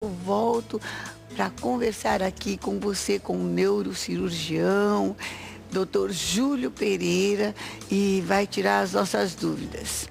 Eu volto para conversar aqui com você, com o neurocirurgião, Dr. Júlio Pereira, e vai tirar as nossas dúvidas.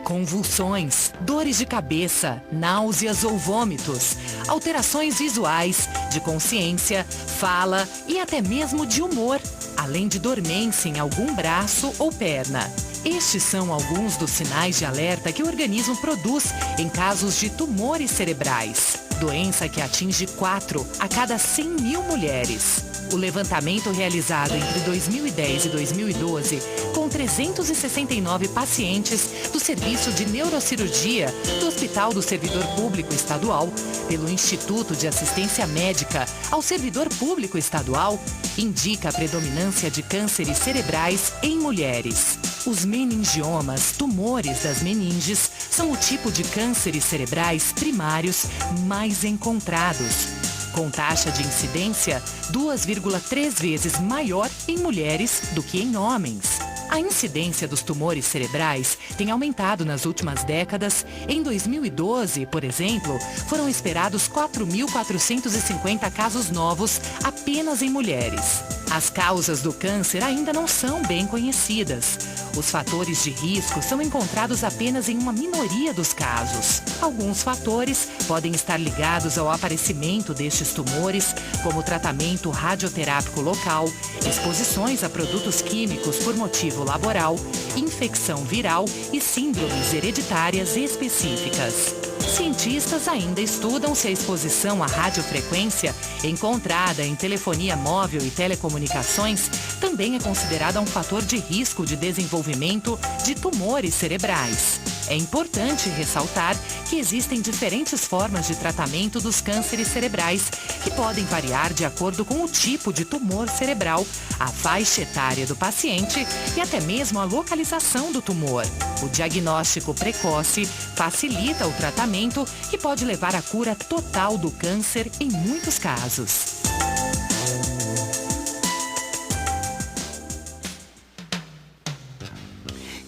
Convulsões, dores de cabeça, náuseas ou vômitos, alterações visuais, de consciência, fala e até mesmo de humor, além de dormência em algum braço ou perna. Estes são alguns dos sinais de alerta que o organismo produz em casos de tumores cerebrais, doença que atinge 4 a cada 100 mil mulheres. O levantamento realizado entre 2010 e 2012, com 369 pacientes do Serviço de Neurocirurgia do Hospital do Servidor Público Estadual, pelo Instituto de Assistência Médica ao Servidor Público Estadual, indica a predominância de cânceres cerebrais em mulheres. Os meningiomas, tumores das meninges, são o tipo de cânceres cerebrais primários mais encontrados, com taxa de incidência 2,3 vezes maior em mulheres do que em homens. A incidência dos tumores cerebrais tem aumentado nas últimas décadas. Em 2012, por exemplo, foram esperados 4.450 casos novos apenas em mulheres. As causas do câncer ainda não são bem conhecidas. Os fatores de risco são encontrados apenas em uma minoria dos casos. Alguns fatores podem estar ligados ao aparecimento destes tumores, como tratamento radioterápico local, exposições a produtos químicos por motivo laboral, infecção viral e síndromes hereditárias específicas. Cientistas ainda estudam se a exposição à radiofrequência, encontrada em telefonia móvel e telecomunicações, também é considerada um fator de risco de desenvolvimento de tumores cerebrais. É importante ressaltar que existem diferentes formas de tratamento dos cânceres cerebrais, que podem variar de acordo com o tipo de tumor cerebral, a faixa etária do paciente e até mesmo a localização do tumor. O diagnóstico precoce facilita o tratamento e pode levar à cura total do câncer em muitos casos.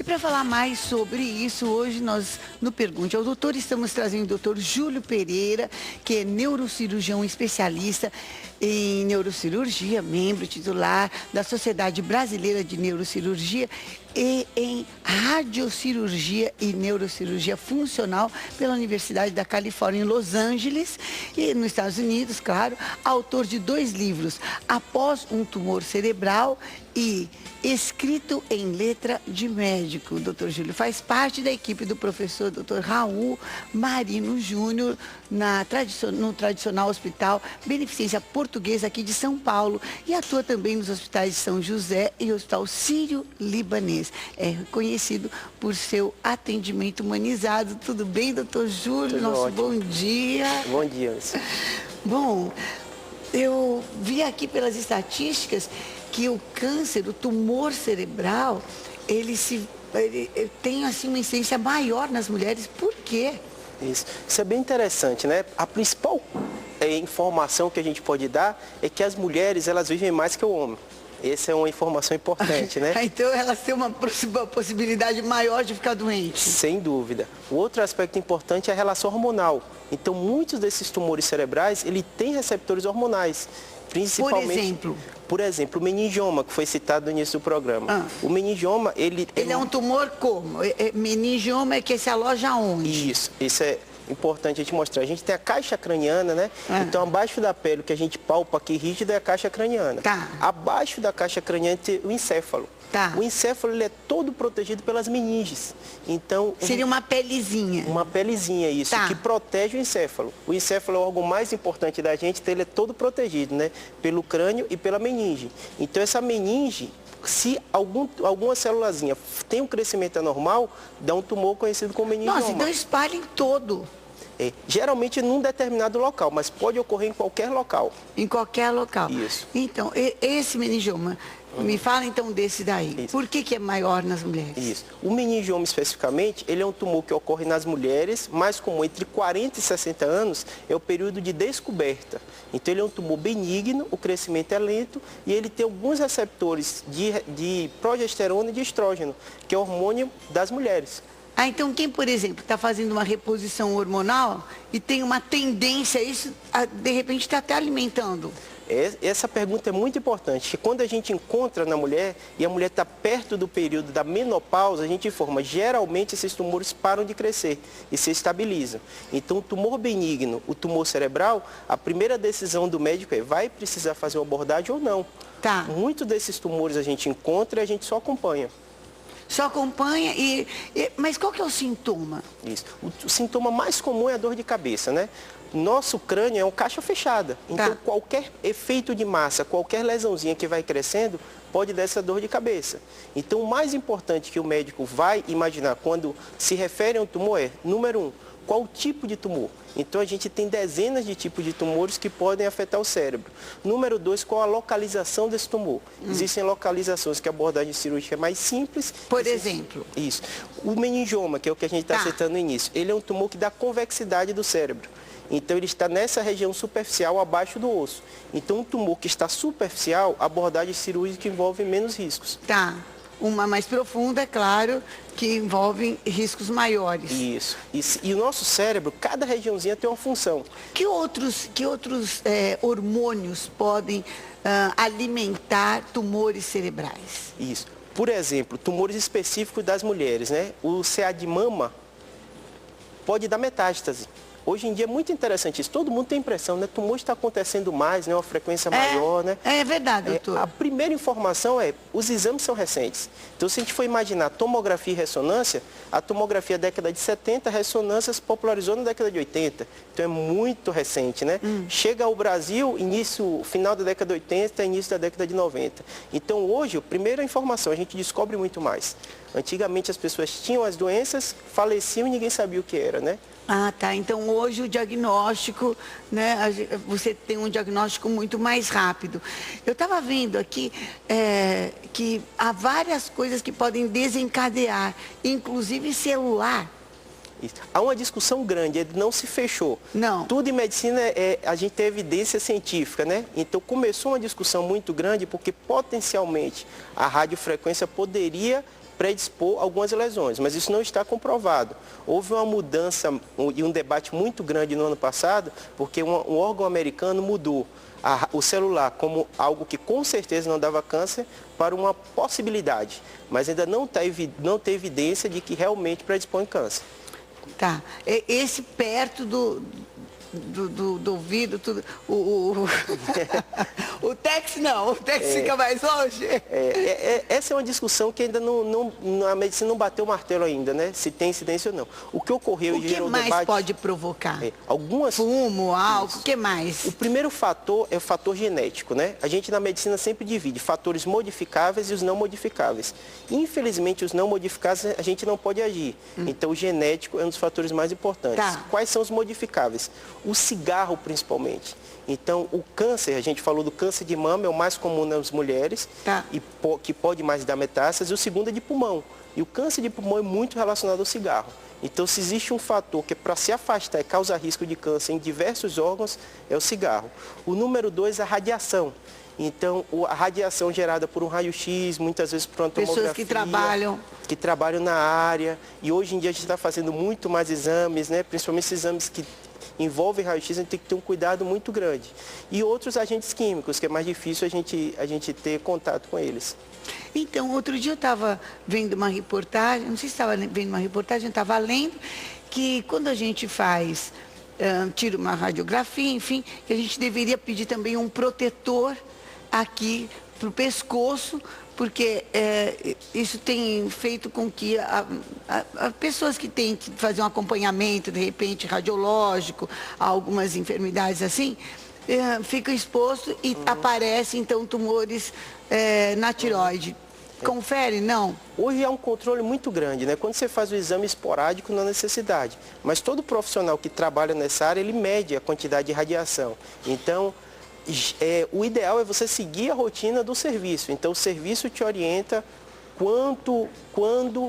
Para falar mais sobre isso, hoje nós, no Pergunte ao Doutor, estamos trazendo o Dr. Júlio Pereira, que é neurocirurgião especialista em neurocirurgia, membro titular da Sociedade Brasileira de Neurocirurgia e em radiocirurgia e neurocirurgia funcional pela Universidade da Califórnia em Los Angeles e nos Estados Unidos, claro, autor de 2 livros, Após um Tumor Cerebral e Escrito em Letra de Médico. O Dr. Júlio faz parte da equipe do professor Dr. Raul Marino Júnior no tradicional Hospital Beneficência Portuguesa aqui de São Paulo e atua também nos hospitais de São José e Hospital Sírio-Libanês. É reconhecido por seu atendimento humanizado. Tudo bem, doutor Júlio? Tudo Nosso ótimo. bom dia. Bom dia, Anderson. Bom, eu vi aqui pelas estatísticas que o câncer, o tumor cerebral, ele tem assim uma incidência maior nas mulheres. Por quê? Isso é bem interessante, né? A principal informação que a gente pode dar é que as mulheres, elas vivem mais que o homem. Essa é uma informação importante, né? Então elas têm uma possibilidade maior de ficar doente. Sem dúvida. O outro aspecto importante é a relação hormonal. Então, muitos desses tumores cerebrais, ele tem receptores hormonais. Principalmente, por exemplo, o meningioma, que foi citado no início do programa. O meningioma, ele é um tumor como? Meningioma é que se aloja onde? Isso é importante a gente mostrar. A gente tem a caixa craniana, né? Então, abaixo da pele, o que a gente palpa aqui rígido é a caixa craniana. Tá. Abaixo da caixa craniana tem o encéfalo. Tá. O encéfalo, ele é todo protegido pelas meninges. Então, seria uma pelezinha. Uma pelezinha, isso, tá, que protege o encéfalo. O encéfalo é o órgão mais importante da gente, então ele é todo protegido, né? Pelo crânio e pela meninge. Então, essa meninge, se alguma célulazinha tem um crescimento anormal, dá um tumor conhecido como meningioma. Nossa, então espalha em todo. Geralmente num determinado local, mas pode ocorrer em qualquer local. Em qualquer local. Isso. Então, esse meningioma, me fala então desse daí. Isso. Por que é maior nas mulheres? Isso. O meningioma especificamente, ele é um tumor que ocorre nas mulheres, mais comum entre 40 e 60 anos, é o período de descoberta. Então ele é um tumor benigno, o crescimento é lento e ele tem alguns receptores de progesterona e de estrógeno, que é o hormônio das mulheres. Ah, então quem, por exemplo, está fazendo uma reposição hormonal e tem uma tendência a isso, de repente está até alimentando. Essa pergunta é muito importante, que quando a gente encontra na mulher e a mulher está perto do período da menopausa, a gente informa, geralmente esses tumores param de crescer e se estabilizam. Então, o tumor benigno, o tumor cerebral, a primeira decisão do médico é, vai precisar fazer uma abordagem ou não? Tá. Muitos desses tumores a gente encontra e a gente só acompanha. Só acompanha mas qual que é o sintoma? Isso. O sintoma mais comum é a dor de cabeça, né? Nosso crânio é uma caixa fechada. Então, qualquer efeito de massa, qualquer lesãozinha que vai crescendo, pode dar essa dor de cabeça. Então, o mais importante que o médico vai imaginar quando se refere a um tumor é, número 1, qual o tipo de tumor? Então, a gente tem dezenas de tipos de tumores que podem afetar o cérebro. Número 2, qual a localização desse tumor? Existem localizações que a abordagem cirúrgica é mais simples. Por exemplo? Isso. O meningioma, que é o que a gente está citando no início, ele é um tumor que dá convexidade do cérebro. Então, ele está nessa região superficial, abaixo do osso. Então, um tumor que está superficial, a abordagem cirúrgica envolve menos riscos. Tá. Uma mais profunda, é claro, que envolve riscos maiores. Isso. E o nosso cérebro, cada regiãozinha tem uma função. Que outros hormônios podem alimentar tumores cerebrais? Isso. Por exemplo, tumores específicos das mulheres, né? O CA de mama pode dar metástase. Hoje em dia é muito interessante isso. Todo mundo tem impressão, né? O tumor está acontecendo mais, né? Uma frequência maior, né? É verdade, doutor. A primeira informação é, os exames são recentes. Então, se a gente for imaginar tomografia e ressonância, a tomografia década de 70, a ressonância se popularizou na década de 80. Então, é muito recente, né? Chega ao Brasil, final da década de 80, início da década de 90. Então, hoje, a primeira informação, a gente descobre muito mais. Antigamente, as pessoas tinham as doenças, faleciam e ninguém sabia o que era, né? Ah, tá. Então, hoje o diagnóstico, né, você tem um diagnóstico muito mais rápido. Eu estava vendo aqui que há várias coisas que podem desencadear, inclusive celular. Isso. Há uma discussão grande, ele não se fechou. Não. Tudo em medicina, a gente tem evidência científica, né? Então, começou uma discussão muito grande porque, potencialmente, a radiofrequência poderia predispor algumas lesões, mas isso não está comprovado. Houve uma mudança e um debate muito grande no ano passado, porque um órgão americano mudou o celular como algo que com certeza não dava câncer para uma possibilidade, mas ainda não tem evidência de que realmente predispõe câncer. Tá. Esse perto do ouvido, tudo. O Tex não, o Tex fica mais longe. Essa é uma discussão que ainda a medicina não bateu o martelo ainda, né? Se tem incidência ou não. O que ocorreu e gerou debate... O que mais pode provocar? Fumo, álcool, o que mais? O primeiro fator é o fator genético, né? A gente na medicina sempre divide fatores modificáveis e os não modificáveis. Infelizmente, os não modificáveis a gente não pode agir. Então, o genético é um dos fatores mais importantes. Tá. Quais são os modificáveis? O cigarro, principalmente. Então, o câncer, a gente falou do câncer de mama, é o mais comum nas mulheres, e que pode mais dar metástase, e o segundo é de pulmão. E o câncer de pulmão é muito relacionado ao cigarro. Então, se existe um fator que para se afastar e causa risco de câncer em diversos órgãos, é o cigarro. O número 2 é a radiação. Então, a radiação gerada por um raio-x, muitas vezes por uma tomografia. Pessoas que trabalham na área. E hoje em dia a gente está fazendo muito mais exames, né? Principalmente esses exames que envolvem raio-x, a gente tem que ter um cuidado muito grande. E outros agentes químicos, que é mais difícil a gente ter contato com eles. Então, outro dia eu estava vendo uma reportagem, não sei se estava vendo uma reportagem, eu estava lendo, que quando a gente tira uma radiografia, enfim, que a gente deveria pedir também um protetor aqui para o pescoço, porque isso tem feito com que pessoas que têm que fazer um acompanhamento, de repente, radiológico, a algumas enfermidades assim, ficam expostos e aparecem, então, tumores na tireoide. Confere, não? Hoje é um controle muito grande, né? Quando você faz o exame esporádico, não há necessidade. Mas todo profissional que trabalha nessa área, ele mede a quantidade de radiação. Então, o ideal é você seguir a rotina do serviço. Então, o serviço te orienta quando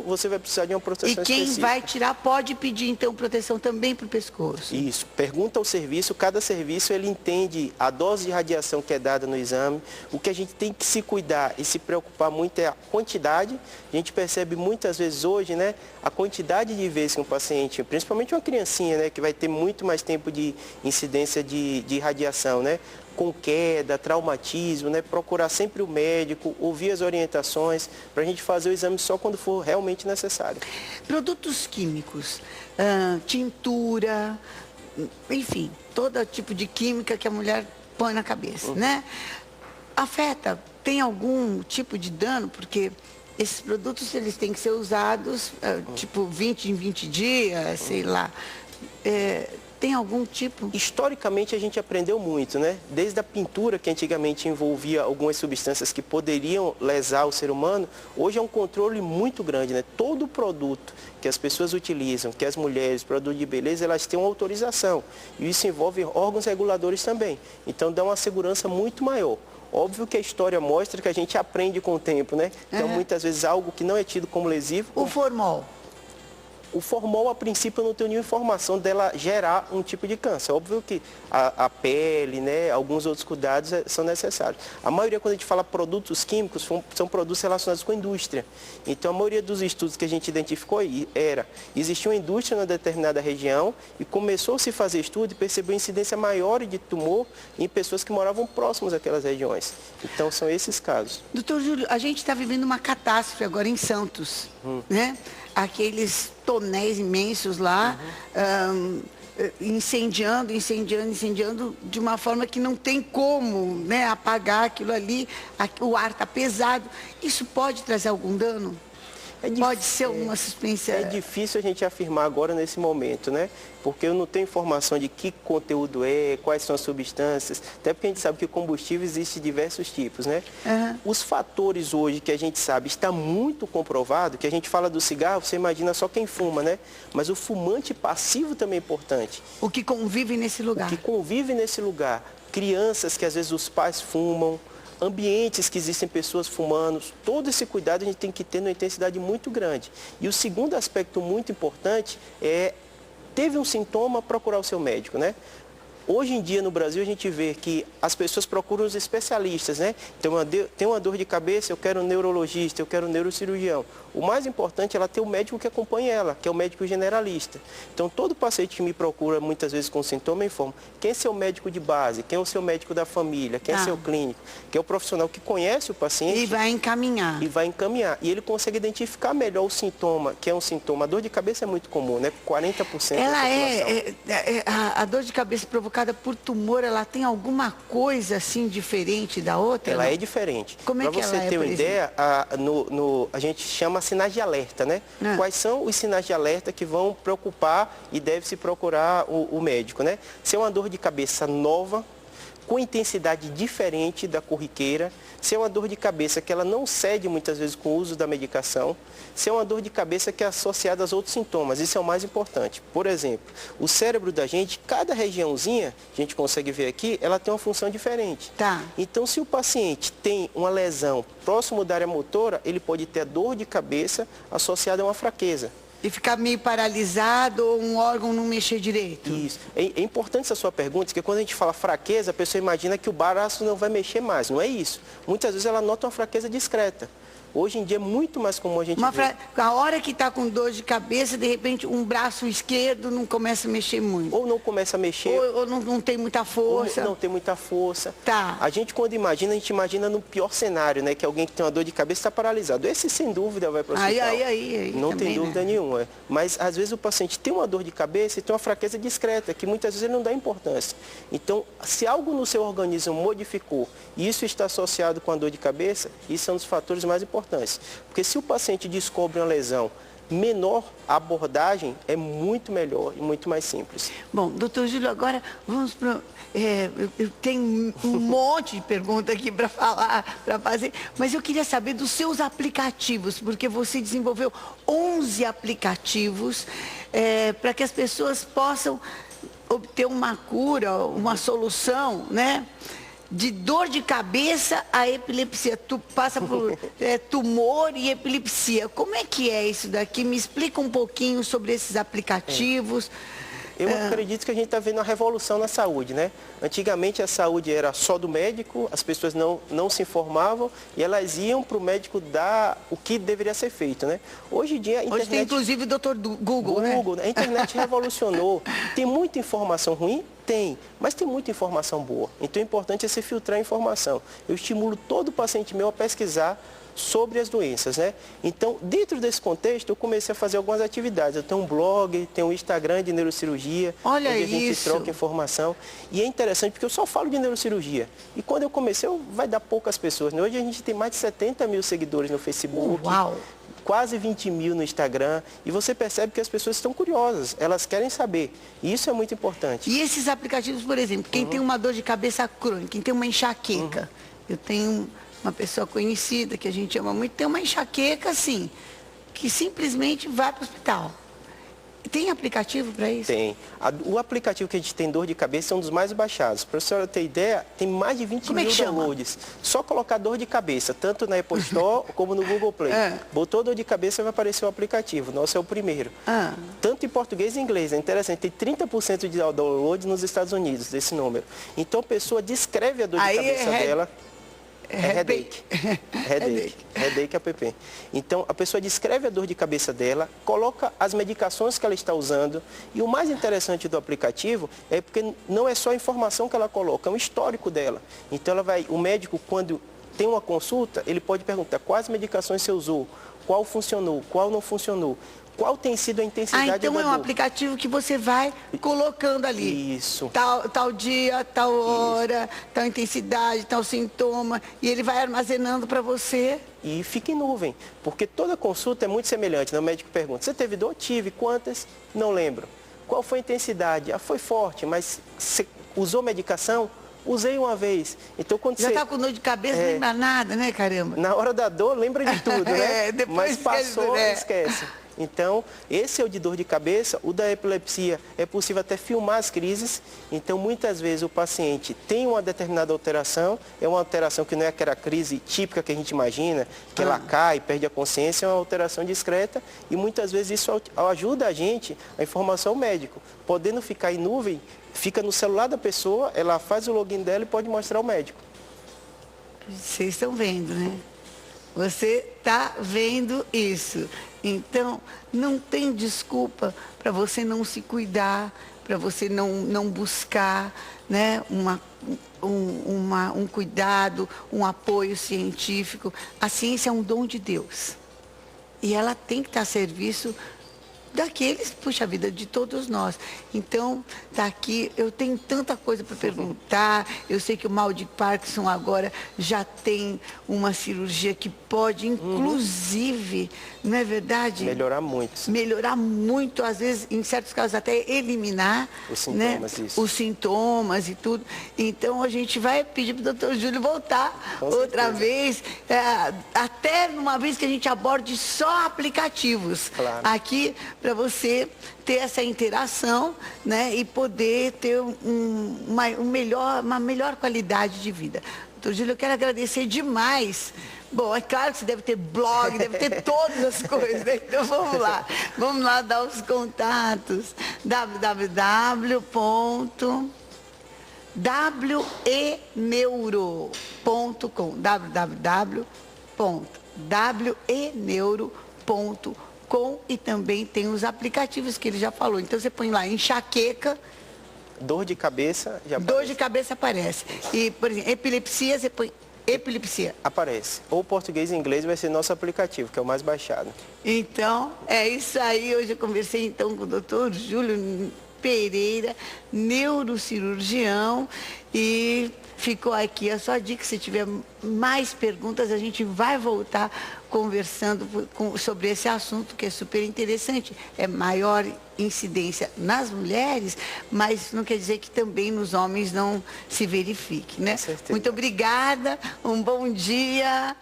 você vai precisar de uma proteção específica. E quem específica. vai tirar pode pedir, então, proteção também para o pescoço. Isso. Pergunta ao serviço, cada serviço ele entende a dose de radiação que é dada no exame. O que a gente tem que se cuidar e se preocupar muito é a quantidade. A gente percebe muitas vezes hoje, né, a quantidade de vezes que um paciente, principalmente uma criancinha, né, que vai ter muito mais tempo de incidência de radiação, né, com queda, traumatismo, né? Procurar sempre o médico, ouvir as orientações, para a gente fazer o exame só quando for realmente necessário. Produtos químicos, tintura, enfim, todo tipo de química que a mulher põe na cabeça, né? Afeta, tem algum tipo de dano? Porque esses produtos, eles têm que ser usados, tipo, 20 em 20 dias, sei lá. Tem algum tipo? Historicamente, a gente aprendeu muito, né? Desde a pintura, que antigamente envolvia algumas substâncias que poderiam lesar o ser humano, hoje é um controle muito grande, né? Todo produto que as pessoas utilizam, que as mulheres, produtos de beleza, elas têm uma autorização. E isso envolve órgãos reguladores também. Então, dá uma segurança muito maior. Óbvio que a história mostra que a gente aprende com o tempo, né? Então, muitas vezes, algo que não é tido como lesivo... O formol? O formol, a princípio, eu não tenho nenhuma informação dela gerar um tipo de câncer. Óbvio que a pele, né, alguns outros cuidados são necessários. A maioria, quando a gente fala produtos químicos, são produtos relacionados com a indústria. Então, a maioria dos estudos que a gente identificou existia uma indústria em uma determinada região e começou a se fazer estudo e percebeu incidência maior de tumor em pessoas que moravam próximas àquelas regiões. Então, são esses casos. Doutor Júlio, a gente está vivendo uma catástrofe agora em Santos, né? Aqueles tonéis imensos lá, incendiando de uma forma que não tem como, né, apagar aquilo ali, o ar está pesado. Isso pode trazer algum dano? Pode ser uma suspensão. É difícil a gente afirmar agora nesse momento, né? Porque eu não tenho informação de que conteúdo quais são as substâncias, até porque a gente sabe que o combustível existe diversos tipos, né? Os fatores hoje que a gente sabe está muito comprovado, que a gente fala do cigarro, você imagina só quem fuma, né? Mas o fumante passivo também é importante. O que convive nesse lugar. O que convive nesse lugar. Crianças que às vezes os pais fumam, ambientes que existem pessoas fumando, todo esse cuidado a gente tem que ter numa intensidade muito grande. E o segundo aspecto muito importante teve um sintoma, procurar o seu médico, né? Hoje em dia no Brasil a gente vê que as pessoas procuram os especialistas, né? Então, tem uma dor de cabeça, eu quero um neurologista, eu quero um neurocirurgião. O mais importante é ela ter um médico que acompanhe ela, que é o médico generalista. Então, todo paciente que me procura muitas vezes com sintoma, informa quem é seu médico de base, quem é o seu médico da família, quem é seu clínico, que é o profissional que conhece o paciente. E vai encaminhar. E ele consegue identificar melhor o sintoma, que é um sintoma. A dor de cabeça é muito comum, né? 40% da população. A dor de cabeça provocada por tumor, ela tem alguma coisa assim diferente da outra? Ela é diferente. Como é que ela é? Para você ter uma ideia, a gente chama sinais de alerta, né? Quais são os sinais de alerta que vão preocupar e deve-se procurar o médico, né? Se é uma dor de cabeça nova, com intensidade diferente da corriqueira, se é uma dor de cabeça que ela não cede muitas vezes com o uso da medicação, se é uma dor de cabeça que é associada aos outros sintomas, isso é o mais importante. Por exemplo, o cérebro da gente, cada regiãozinha, a gente consegue ver aqui, ela tem uma função diferente. Tá. Então, se o paciente tem uma lesão próximo da área motora, ele pode ter a dor de cabeça associada a uma fraqueza. E ficar meio paralisado ou um órgão não mexer direito. Isso. É importante essa sua pergunta, porque quando a gente fala fraqueza, a pessoa imagina que o braço não vai mexer mais. Não é isso. Muitas vezes ela nota uma fraqueza discreta. Hoje em dia é muito mais comum a gente ver. A hora que está com dor de cabeça, de repente um braço esquerdo não começa a mexer muito. Ou não começa a mexer. Ou não tem muita força. Não tem muita força. Tá. A gente quando imagina, a gente imagina no pior cenário, né? Que alguém que tem uma dor de cabeça está paralisado. Esse sem dúvida vai para o hospital. Não também, tem dúvida nenhuma. Mas às vezes o paciente tem uma dor de cabeça e tem uma fraqueza discreta, que muitas vezes ele não dá importância. Então, se algo no seu organismo modificou e isso está associado com a dor de cabeça, isso é um dos fatores mais importantes. Porque se o paciente descobre uma lesão menor, a abordagem é muito melhor e muito mais simples. Bom, doutor Júlio, agora vamos para... eu tenho um monte de perguntas aqui para falar, para fazer, mas eu queria saber dos seus aplicativos, porque você desenvolveu 11 aplicativos para que as pessoas possam obter uma cura, uma solução, né? de dor de cabeça a epilepsia. Tu passa por tumor e epilepsia. Como é que é isso daqui? Me explica um pouquinho sobre esses aplicativos. Eu acredito que a gente está vendo uma revolução na saúde, né? Antigamente a saúde era só do médico, as pessoas não se informavam e elas iam para o médico dar o que deveria ser feito, né? Hoje em dia a internet... Hoje tem inclusive o Dr. Google, né? A internet revolucionou. Tem muita informação ruim? Tem, mas tem muita informação boa. Então o importante é se filtrar a informação. Eu estimulo todo paciente meu a pesquisar sobre as doenças, né? Então, dentro desse contexto, eu comecei a fazer algumas atividades. Eu tenho um blog, tenho um Instagram de neurocirurgia, Olha onde a gente isso. troca informação. E é interessante porque eu só falo de neurocirurgia. E quando eu comecei, vai dar poucas pessoas, né? Hoje a gente tem mais de 70 mil seguidores no Facebook. Uau! Quase 20 mil no Instagram, e você percebe que as pessoas estão curiosas, elas querem saber, e isso é muito importante. E esses aplicativos, por exemplo, quem tem uma dor de cabeça crônica, quem tem uma enxaqueca, eu tenho uma pessoa conhecida que a gente ama muito, tem uma enxaqueca assim, que simplesmente vai para o hospital. Tem aplicativo para isso? Tem. O aplicativo que a gente tem dor de cabeça é um dos mais baixados. Para a senhora ter ideia, tem mais de 20 mil downloads. Só colocar dor de cabeça, tanto na Apple Store como no Google Play. Botou dor de cabeça, vai aparecer o aplicativo. Nosso é o primeiro. Tanto em português e inglês. É interessante, tem 30% de download nos Estados Unidos, desse número. Então a pessoa descreve a dor de cabeça dela. Headache. Headache app. Então, a pessoa descreve a dor de cabeça dela, coloca as medicações que ela está usando. E o mais interessante do aplicativo é porque não é só a informação que ela coloca, é um histórico dela. Então, o médico, quando tem uma consulta, ele pode perguntar quais medicações você usou, qual funcionou, qual não funcionou. Qual tem sido a intensidade da dor? Então é um aplicativo que você vai colocando ali. Isso. Tal dia, tal hora, tal intensidade, tal sintoma. E ele vai armazenando para você. E fica em nuvem, porque toda consulta é muito semelhante. O médico pergunta, você teve dor? Tive. Quantas? Não lembro. Qual foi a intensidade? Foi forte, mas você usou medicação? Usei uma vez. Então, quando Já está com dor de cabeça, não lembra nada, né, caramba? Na hora da dor, lembra de tudo, né? Depois mas passou, esquece. Então, esse é o de dor de cabeça. O da epilepsia é possível até filmar as crises. Então, muitas vezes o paciente tem uma determinada alteração. É uma alteração que não é aquela crise típica que a gente imagina, que ela cai, perde a consciência. É uma alteração discreta. E muitas vezes isso ajuda a gente a informação ao médico. Podendo ficar em nuvem, fica no celular da pessoa, ela faz o login dela e pode mostrar ao médico. Vocês estão vendo, né? Você está vendo isso. Então, não tem desculpa para você não se cuidar, para você não buscar, né, um cuidado, um apoio científico. A ciência é um dom de Deus. E ela tem que estar a serviço daqueles, puxa vida, de todos nós. Então, tá aqui, eu tenho tanta coisa para perguntar. Eu sei que o mal de Parkinson agora já tem uma cirurgia que pode, inclusive, não é verdade? Melhorar muito. Melhorar muito, às vezes, em certos casos, até eliminar os sintomas, né? Os sintomas e tudo. Então, a gente vai pedir para o doutor Júlio voltar outra vez, até uma vez que a gente aborde só aplicativos. Claro. Aqui, para você ter essa interação, né, e poder ter uma melhor qualidade de vida. Doutor Júlio, eu quero agradecer demais. Bom, é claro que você deve ter blog, deve ter todas as coisas, né? Então vamos lá dar os contatos. www.weneuro.com www.weneuro.com e também tem os aplicativos que ele já falou. Então você põe lá enxaqueca. Dor de cabeça já aparece. Dor de cabeça aparece. E, por exemplo, epilepsia, você põe epilepsia. Aparece. Ou português e inglês vai ser nosso aplicativo, que é o mais baixado. Então, é isso aí. Hoje eu conversei então com o doutor Júlio Pereira, neurocirurgião, e ficou aqui a sua dica. Se tiver mais perguntas, a gente vai voltar conversando sobre esse assunto, que é super interessante. É maior incidência nas mulheres, mas não quer dizer que também nos homens não se verifique, né? Com certeza. Muito obrigada, um bom dia.